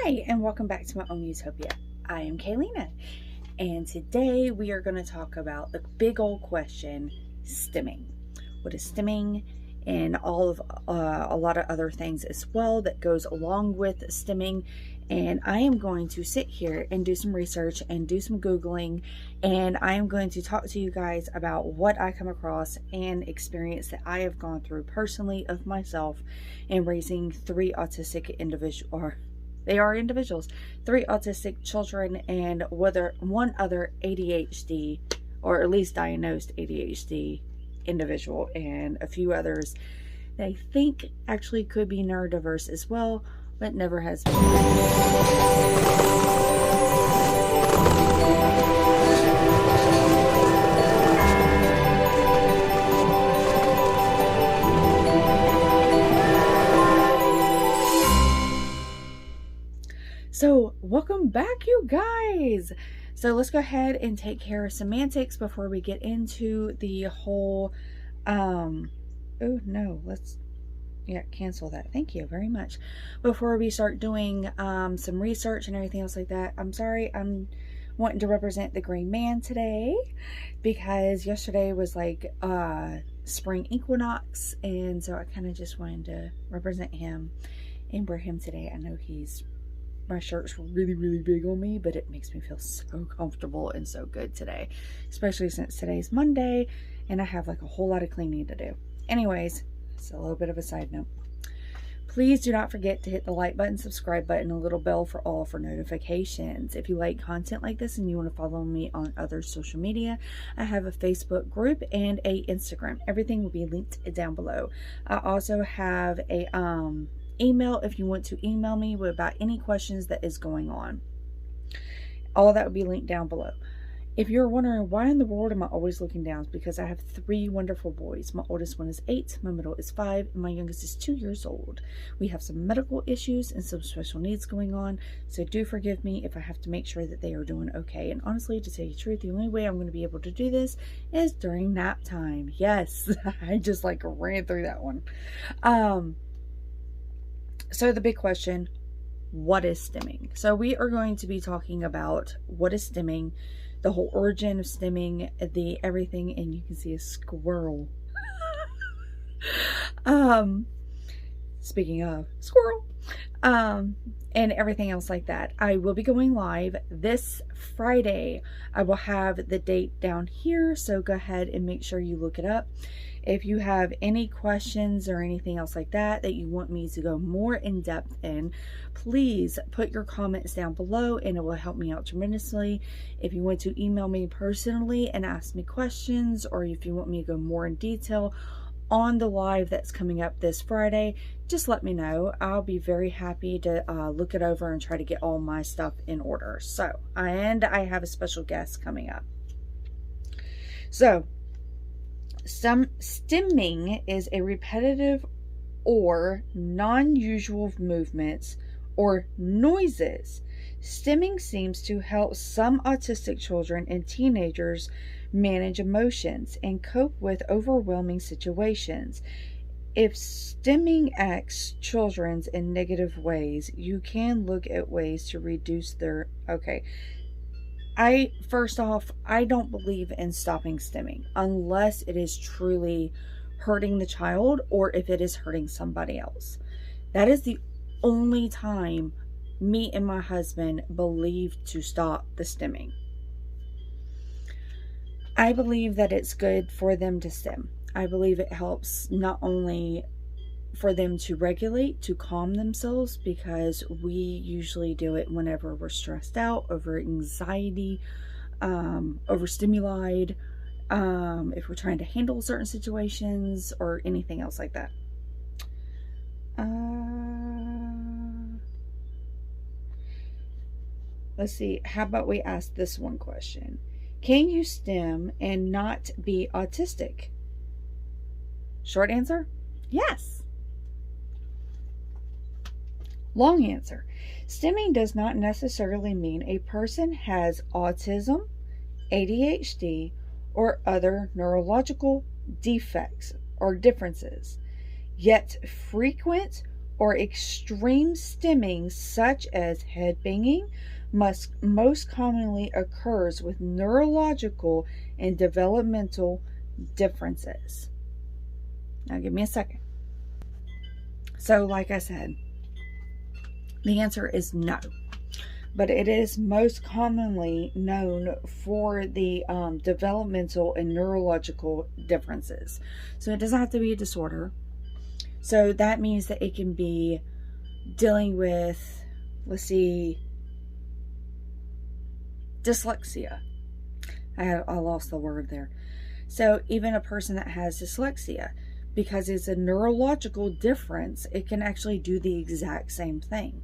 Hi, and welcome back to my own Utopia. I am Kayleena, and today we are going to talk about the big old question, stimming. What is stimming, and all of a lot of other things as well that goes along with stimming. And I am going to sit here and do some research and do some Googling, and I am going to talk to you guys about what I come across and experience that I have gone through personally of myself in raising three autistic individuals. They are individuals, 3 autistic children, and one other ADHD, or at least diagnosed ADHD individual, and a few others that I think actually could be neurodiverse as well, but never has been. So welcome back, you guys. So let's go ahead and take care of semantics before we get into the whole cancel that. Thank you very much. Before we start doing some research and everything else like that, I'm sorry, I'm wanting to represent the green man today because yesterday was like spring equinox, and so I kind of just wanted to represent him and wear him today. I know my shirt's really, really big on me, but it makes me feel so comfortable and so good today, especially since today's Monday and I have like a whole lot of cleaning to do. Anyways, it's a little bit of a side note. Please do not forget to hit the like button, subscribe button, and a little bell for all for notifications. If you like content like this and you want to follow me on other social media, I have a Facebook group and a Instagram. Everything will be linked down below. I also have a email if you want to email me about any questions that is going on. All that will be linked down below. If you're wondering why in the world am I always looking down, it's because I have 3 wonderful boys. My oldest one is 8, my middle is 5, and my youngest is 2 years old. We have some medical issues and some special needs going on, so do forgive me if I have to make sure that they are doing okay. And honestly, to tell you the truth, the only way I'm going to be able to do this is during nap time. Yes, I just like ran through that one. So the big question, what is stimming? So we are going to be talking about what is stimming, the whole origin of stimming, the everything, and you can see a squirrel. Speaking of squirrel, and everything else like that. I will be going live this Friday. I will have the date down here, so go ahead and make sure you look it up. If you have any questions or anything else like that you want me to go more in depth in, please put your comments down below and it will help me out tremendously. If you want to email me personally and ask me questions, or if you want me to go more in detail on the live that's coming up this Friday, just let me know. I'll be very happy to look it over and try to get all my stuff in order. So, and I have a special guest coming up. So, stimming is a repetitive or non-usual movements or noises. Stimming seems to help some autistic children and teenagers manage emotions and cope with overwhelming situations. If stimming acts children in negative ways, you can look at ways to reduce their... Okay. First off, I don't believe in stopping stimming unless it is truly hurting the child or if it is hurting somebody else. That is the only time me and my husband believe to stop the stimming. I believe that it's good for them to stim. I believe it helps not only for them to regulate, to calm themselves, because we usually do it whenever we're stressed out, over anxiety, overstimulated, if we're trying to handle certain situations or anything else like that. Let's see, how about we ask this one question? Can you stim and not be autistic? Short answer, yes. Long answer, stimming does not necessarily mean a person has autism, ADHD, or other neurological defects or differences. Yet frequent or extreme stimming, such as head banging, most commonly occurs with neurological and developmental differences. Now, give me a second. So, like I said, the answer is no. But it is most commonly known for the developmental and neurological differences. So it doesn't have to be a disorder. So that means that it can be dealing with, let's see, dyslexia. I lost the word there. So even a person that has dyslexia, because it's a neurological difference, it can actually do the exact same thing.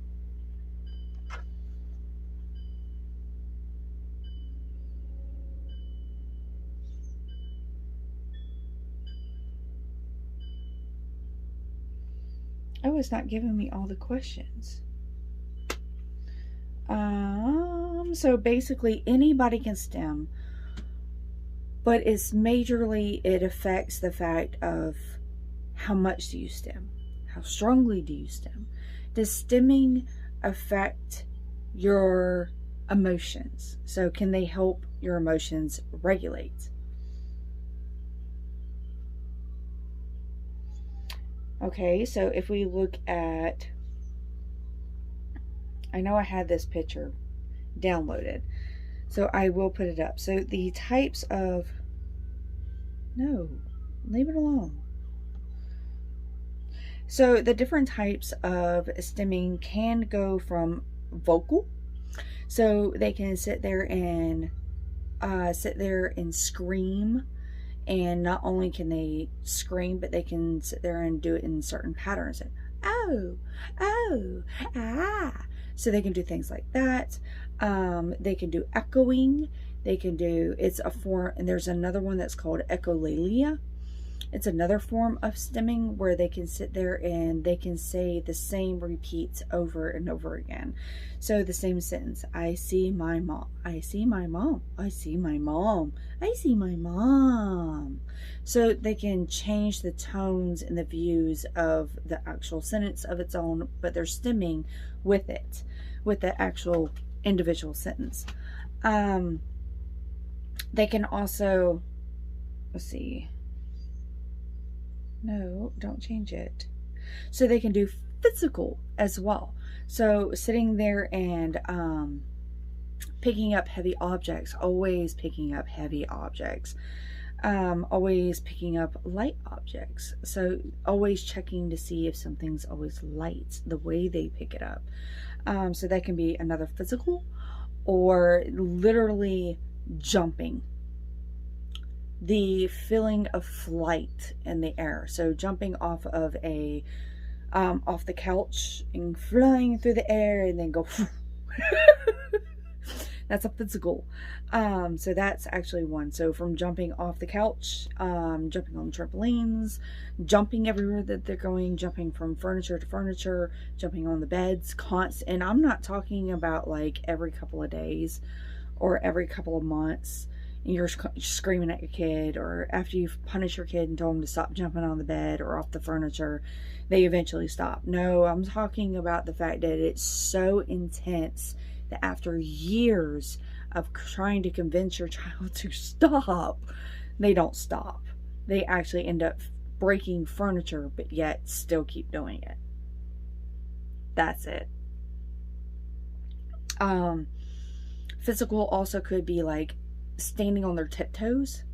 Oh, it's not giving me all the questions. So basically anybody can stim, but it's majorly, it affects the fact of how much do you stim? How strongly do you stim? Does stimming affect your emotions? So can they help your emotions regulate? Okay, so if we look at, I know I had this picture downloaded, so I will put it up. So the types of, no, leave it alone. So the different types of stimming can go from vocal, so they can sit there and scream. And not only can they scream, but they can sit there and do it in certain patterns. And, oh, oh, ah. So they can do things like that. They can do echoing. They can do, it's a form, and there's another one that's called echolalia. It's another form of stimming where they can sit there and they can say the same repeats over and over again. So the same sentence, I see my mom, I see my mom, I see my mom, I see my mom. So they can change the tones and the views of the actual sentence of its own, but they're stimming with it, with the actual individual sentence. They can also, let's see, no, don't change it. So they can do physical as well. So sitting there and picking up heavy objects, always picking up heavy objects, always picking up light objects. So always checking to see if something's always light, the way they pick it up. So that can be another physical, or literally jumping. The feeling of flight in the air. So jumping off of a off the couch and flying through the air and then go that's a physical. So that's actually one. So from jumping off the couch, jumping on trampolines, jumping everywhere that they're going, jumping from furniture to furniture, jumping on the beds, constant. And I'm not talking about like every couple of days or every couple of months. And you're screaming at your kid, or after you've punished your kid and told them to stop jumping on the bed or off the furniture, they eventually stop. No, I'm talking about the fact that it's so intense that after years of trying to convince your child to stop, they don't stop. They actually end up breaking furniture, but yet still keep doing it. That's it. Physical also could be like standing on their tiptoes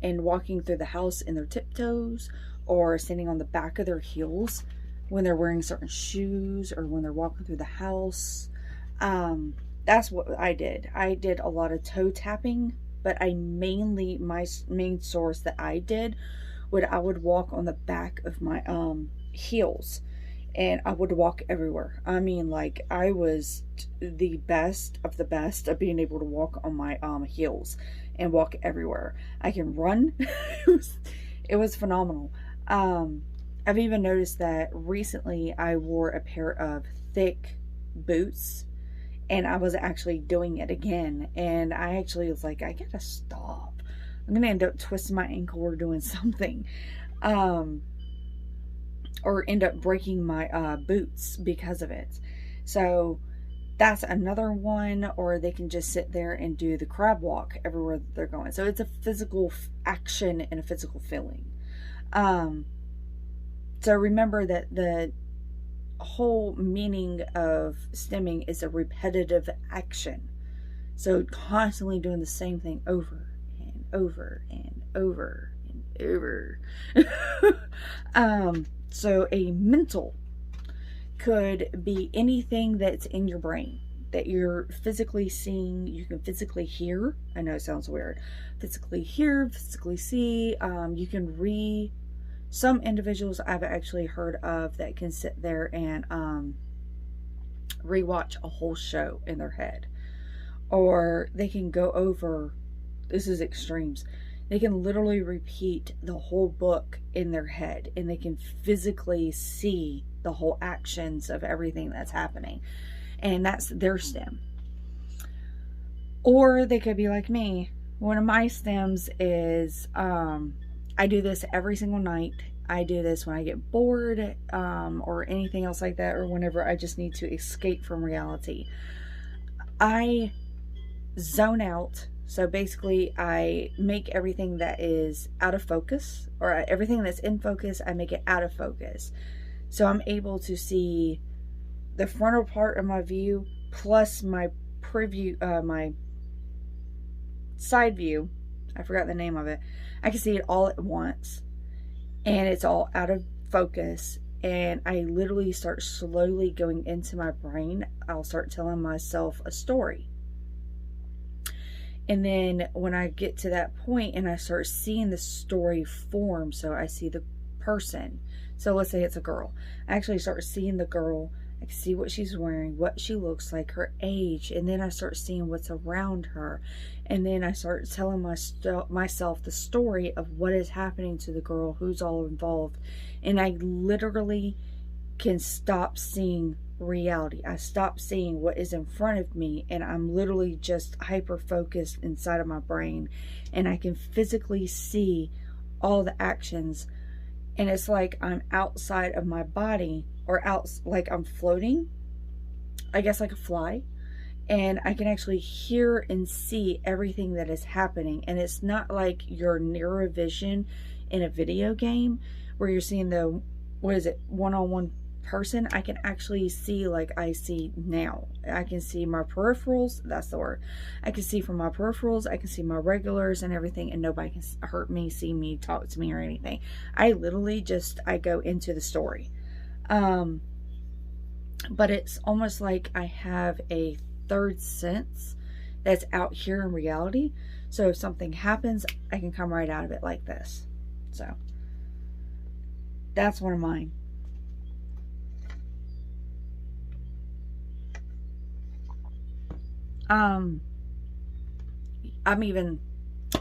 and walking through the house in their tiptoes, or standing on the back of their heels when they're wearing certain shoes or when they're walking through the house. That's what I did. I did a lot of toe tapping, but my main source that I did I would walk on the back of my heels, and I would walk everywhere. I mean, like, I was the best of the best of being able to walk on my heels and walk everywhere. I can run. It was phenomenal. I've even noticed that recently I wore a pair of thick boots, and I was actually doing it again. And I actually was like, I gotta stop. I'm gonna end up twisting my ankle or doing something. or end up breaking my boots because of it. So that's another one. Or they can just sit there and do the crab walk everywhere that they're going. So it's a physical action and a physical feeling. So remember that the whole meaning of stimming is a repetitive action. So constantly doing the same thing over and over and over and over. So a mental could be anything that's in your brain that you're physically seeing. You can physically hear. I know it sounds weird. Physically hear, physically see. You can some individuals I've actually heard of that can sit there and rewatch a whole show in their head. Or they can go over, this is extremes, they can literally repeat the whole book in their head, and they can physically see the whole actions of everything that's happening. And that's their stim. Or they could be like me. One of my stims is, I do this every single night. I do this when I get bored, or anything else like that, or whenever I just need to escape from reality. I zone out. So basically I make everything that is out of focus, or everything that's in focus, I make it out of focus. So I'm able to see the frontal part of my view plus my preview, my side view. I forgot the name of it. I can see it all at once, and it's all out of focus. And I literally start slowly going into my brain. I'll start telling myself a story. And then when I get to that point and I start seeing the story form, so I see the person. So let's say it's a girl. I actually start seeing the girl. I can see what she's wearing, what she looks like, her age. And then I start seeing what's around her. And then I start telling myself the story of what is happening to the girl, who's all involved. And I literally can stop seeing reality. I stop seeing what is in front of me, and I'm literally just hyper focused inside of my brain, and I can physically see all the actions. And it's like I'm outside of my body, or like I'm floating, I guess, like a fly, and I can actually hear and see everything that is happening. And it's not like your nearer vision in a video game where you're seeing the, what is it, one-on-one person. I can actually see like I see now. I can see my peripherals. That's the word. I can see from my peripherals. I can see my regulars and everything, and nobody can hurt me, see me, talk to me, or anything. I literally I go into the story. But it's almost like I have a third sense that's out here in reality. So if something happens, I can come right out of it like this. So that's one of mine.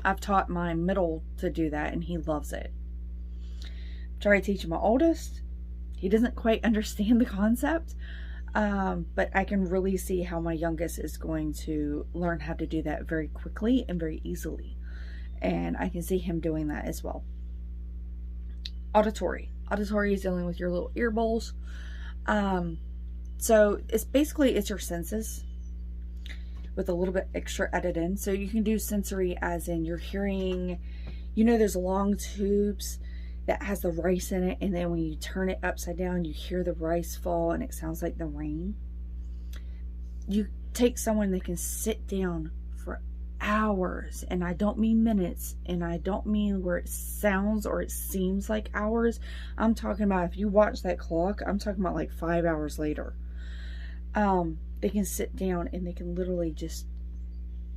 I've taught my middle to do that, and he loves it. Try teaching my oldest. He doesn't quite understand the concept, but I can really see how my youngest is going to learn how to do that very quickly and very easily. And I can see him doing that as well. Auditory. Auditory is dealing with your little ear bowls. So it's your senses with a little bit extra added in. So you can do sensory as in you're hearing, there's long tubes that has the rice in it, and then when you turn it upside down, you hear the rice fall and it sounds like the rain. You take someone that can sit down for hours, and I don't mean minutes, and I don't mean where it sounds or it seems like hours. I'm talking about, if you watch that clock, I'm talking about like 5 hours later. They can sit down and they can literally just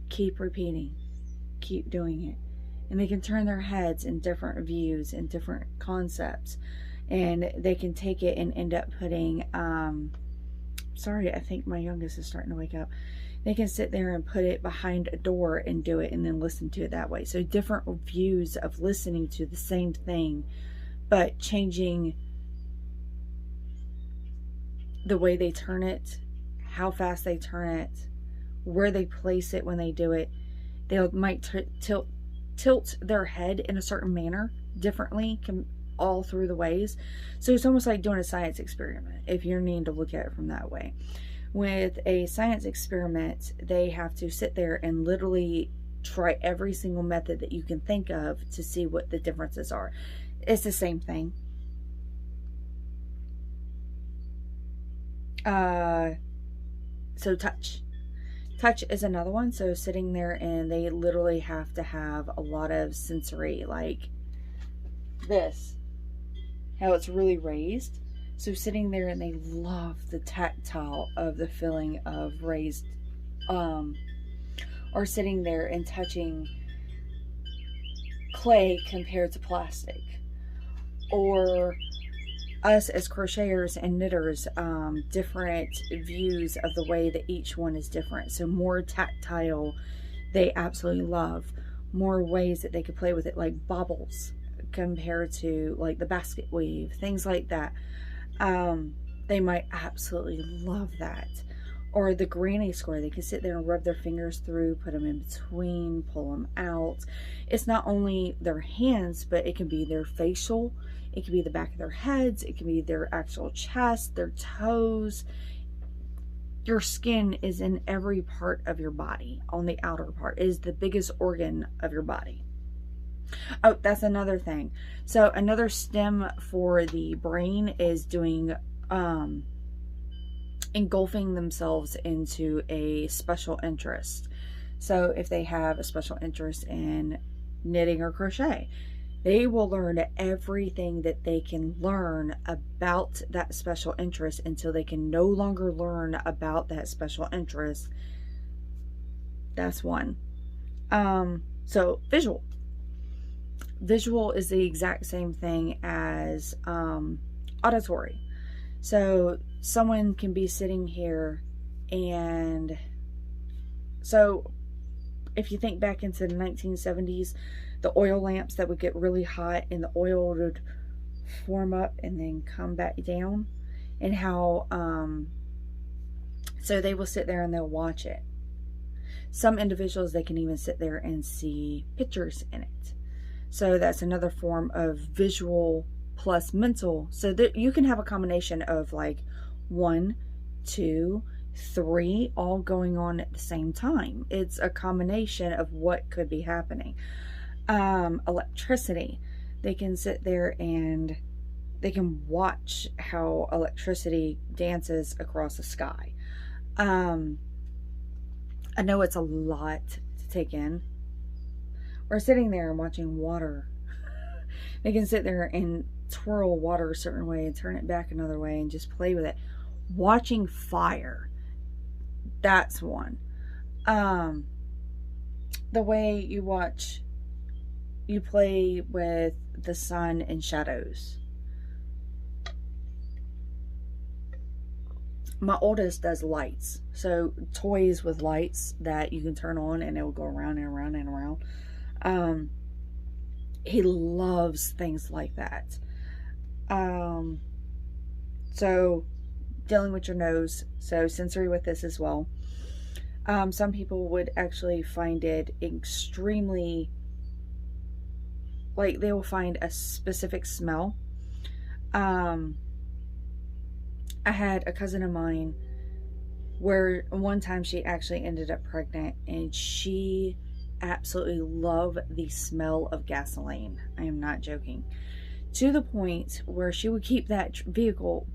keep repeating, keep doing it. And they can turn their heads in different views and different concepts. And they can take it and end up putting, sorry, I think my youngest is starting to wake up. They can sit there and put it behind a door and do it, and then listen to it that way. So different views of listening to the same thing, but changing the way they turn it, how fast they turn it, where they place it when they do it. They might tilt their head in a certain manner differently all through the ways. So it's almost like doing a science experiment, if you're needing to look at it from that way. With a science experiment, they have to sit there and literally try every single method that you can think of to see what the differences are. It's the same thing. So touch is another one. So sitting there, and they literally have to have a lot of sensory, like this, how it's really raised. So sitting there, and they love the tactile of the feeling of raised, or sitting there and touching clay compared to plastic, or us as crocheters and knitters, different views of the way that each one is different. So more tactile, they absolutely love. More ways that they could play with it, like baubles compared to like the basket weave, things like that. They might absolutely love that. Or the granny square, they can sit there and rub their fingers through, put them in between, pull them out. It's not only their hands, but it can be their facial, it can be the back of their heads, it can be their actual chest, their toes. Your skin is in every part of your body. On the outer part, it is the biggest organ of your body. Oh, that's another thing. So another stem for the brain is doing engulfing themselves into a special interest. So if they have a special interest in knitting or crochet, they will learn everything that they can learn about that special interest until they can no longer learn about that special interest. That's one. So visual is the exact same thing as auditory. So someone can be sitting here, and so if you think back into the 1970s, the oil lamps that would get really hot and the oil would form up and then come back down, and how so they will sit there and they'll watch it. Some individuals, they can even sit there and see pictures in it. So that's another form of visual plus mental. So that you can have a combination of like 1, 2, 3 all going on at the same time. It's a combination of what could be happening. Electricity, they can sit there and they can watch how electricity dances across the sky. I know it's a lot to take in. Or sitting there and watching water. They can sit there and twirl water a certain way and turn it back another way and just play with it. Watching fire, that's one. The way you play with the sun and shadows. My oldest does lights, so toys with lights that you can turn on and it will go around and around and around. He loves things like that. So dealing with your nose, so sensory with this as well. Some people would actually find it extremely, like they will find a specific smell. I had a cousin of mine where one time she actually ended up pregnant, and she absolutely loved the smell of gasoline. I am not joking. To the point where she would keep that vehicle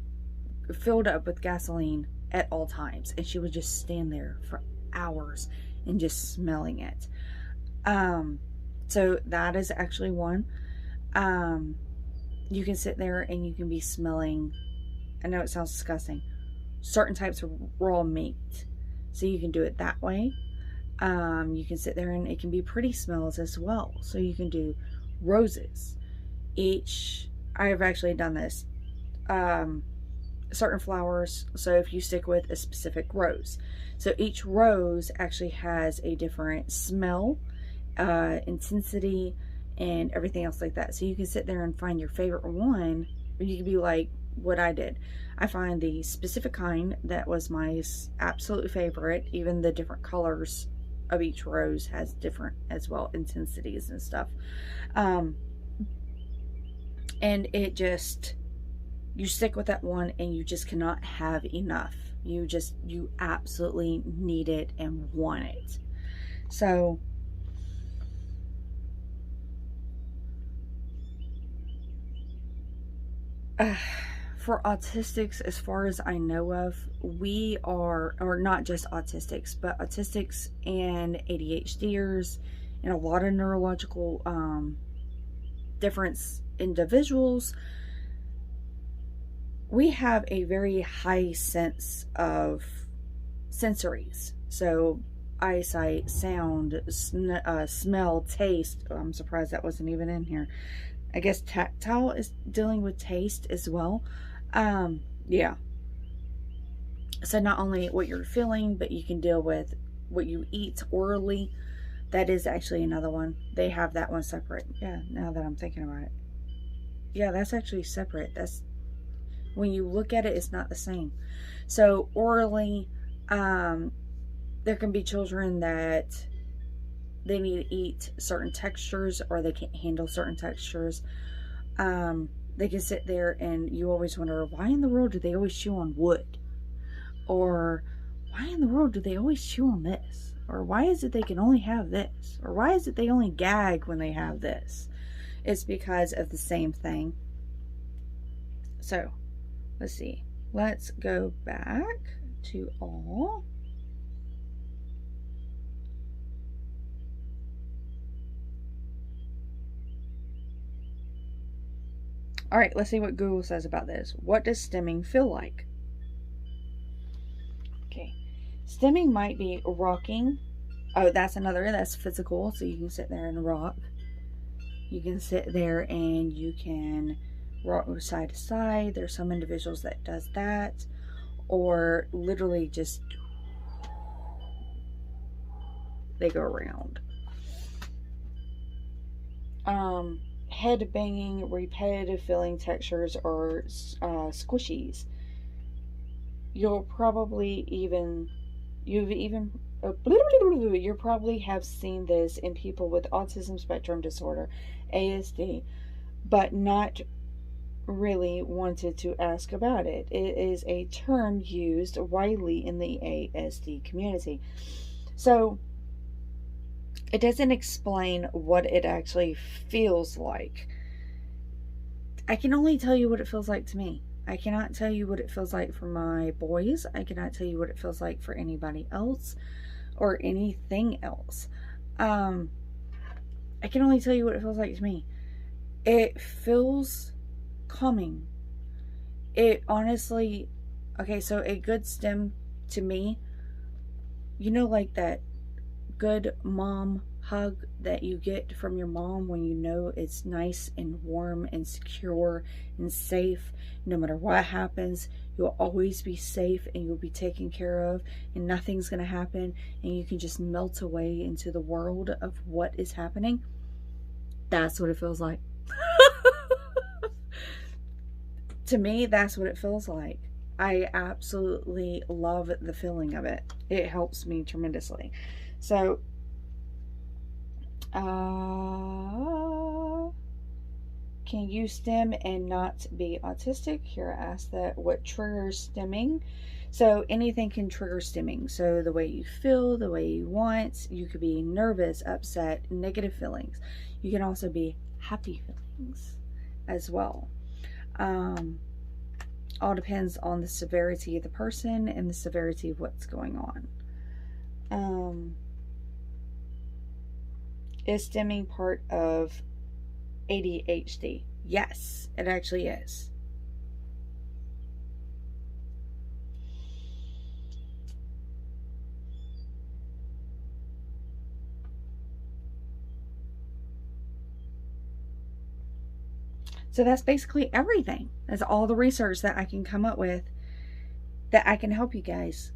filled up with gasoline at all times, and she would just stand there for hours and just smelling it. So that is actually one. You can sit there and you can be smelling, I know it sounds disgusting, certain types of raw meat. So you can do it that way. You can sit there and it can be pretty smells as well. So you can do roses. I have actually done this. Certain flowers, so if you stick with a specific rose, so each rose actually has a different smell, intensity, and everything else like that. So you can sit there and find your favorite one, or you can be like what I did. I find the specific kind that was my absolute favorite. Even the different colors of each rose has different as well intensities and stuff. And it just, you stick with that one and you just cannot have enough. You absolutely need it and want it. So for autistics, as far as I know of, we are, or not just autistics, but autistics and ADHDers and a lot of neurological difference individuals, we have a very high sense of sensories. So eyesight, sound, smell, taste. Oh, I'm surprised that wasn't even in here. I guess tactile is dealing with taste as well. Yeah. So not only what you're feeling, but you can deal with what you eat orally. That is actually another one. They have that one separate. Yeah, now that I'm thinking about it. Yeah, that's actually separate. That's, when you look at it, it's not the same. So orally, there can be children that they need to eat certain textures or they can't handle certain textures. They can sit there and you always wonder, why in the world do they always chew on wood? Or why in the world do they always chew on this? Or why is it they can only have this? Or why is it they only gag when they have this? It's because of the same thing. So, let's see. Let's go back to all. Alright, let's see what Google says about this. What does stimming feel like? Okay. Stimming might be rocking. Oh, that's physical. So you can sit there and rock. You can sit there and you can rock side to side. There's some individuals that does that. Or literally just, they go around. Head banging, repetitive feeling textures, or squishies. You probably have seen this in people with autism spectrum disorder, ASD, but not really wanted to ask about it. It is a term used widely in the ASD community. So it doesn't explain what it actually feels like. I can only tell you what it feels like to me. I cannot tell you what it feels like for my boys. I cannot tell you what it feels like for anybody else or anything else. I can only tell you what it feels like to me. It feels calming. It honestly, okay, so a good stim to me, you know, like that good mom hug that you get from your mom when you know it's nice and warm and secure and safe. No matter what happens, you'll always be safe and you'll be taken care of and nothing's going to happen and you can just melt away into the world of what is happening. That's what it feels like. To me, that's what it feels like. I absolutely love the feeling of it. It helps me tremendously. So, can you stim and not be autistic? Here I asked that. What triggers stimming? So anything can trigger stimming. So the way you feel, the way you want. You could be nervous, upset, negative feelings. You can also be happy feelings as well. All depends on the severity of the person and the severity of what's going on. Is stimming part of ADHD? Yes, it actually is. So that's basically everything. That's all the research that I can come up with that I can help you guys.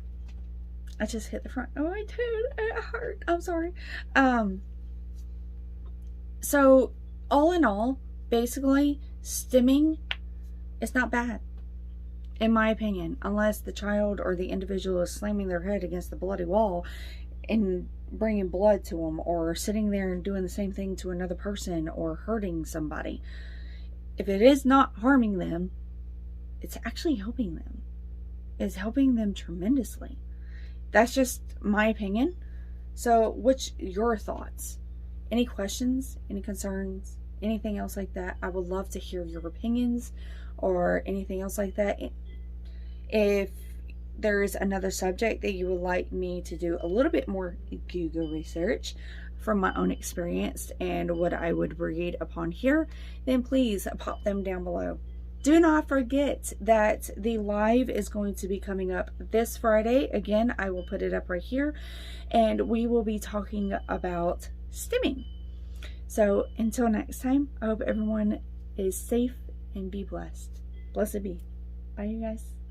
I just hit the front. Oh, I did. It hurt. I'm sorry. So all in all, basically, stimming is not bad, in my opinion, unless the child or the individual is slamming their head against the bloody wall and bringing blood to them, or sitting there and doing the same thing to another person, or hurting somebody. if it is not harming them, it's actually helping them. It's helping them tremendously. That's just my opinion. So what's your thoughts? Any questions, any concerns, anything else like that? I would love to hear your opinions or anything else like that. If there's another subject that you would like me to do a little bit more Google research from my own experience and what I would read upon here, then please pop them down below. Do not forget that the live is going to be coming up this Friday. Again, I will put it up right here, and we will be talking about stimming. So until next time, I hope everyone is safe and be blessed. Blessed be. Bye, you guys.